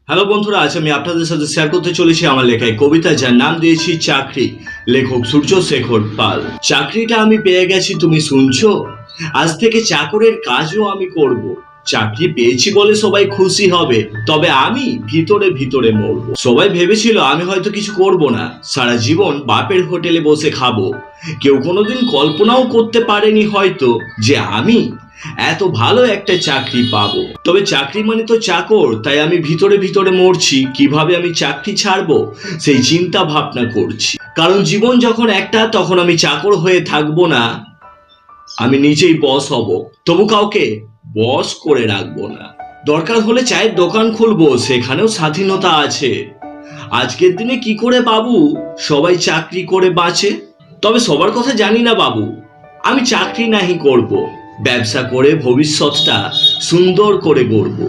Hello বন্ধুরা, আজ আমি আপনাদের সাথে শেয়ার করতে চলেছি আমার লেখায় কবিতা, যার নাম দিয়েছি চাকরি। লেখক সূর্য শেখর পাল। চাকরিটা আমি পেয়ে গেছি, তুমি শুনছো? আজ থেকে চাকরের কাজও আমি করব। চাকরি পেয়েছি বলে সবাই খুশি হবে, তবে আমি ভিতরে ভিতরে মরবো। সবাই ভেবেছিল আমি হয়তো কিছু করব না, সারা জীবন বাপের হোটেলে বসে খাবো। কেউ কোনোদিন কল্পনাও করতে পারেনি হয়তো যে আমি এত ভালো একটা চাকরি পাবো। তবে চাকরি মানে তো চাকর, তাই আমি ভিতরে ভিতরে মরছি। কিভাবে আমি চাকরি ছাড়বো সেই চিন্তা ভাবনা করছি। কারণ জীবন যখন একটা, তখন আমি চাকর হয়ে থাকবো না, আমি নিজেই বস হব। তবু কাউকে বস করে রাখবো না। দরকার হলে চায়ের দোকান খুলবো, সেখানেও স্বাধীনতা আছে। আজকের দিনে কি করে বাবু সবাই চাকরি করে বাঁচে? তবে সবার কথা জানি না বাবু, আমি চাকরি নাহি করব, ব্যবসা করে ভবিষ্যৎটা সুন্দর করে গড়ব।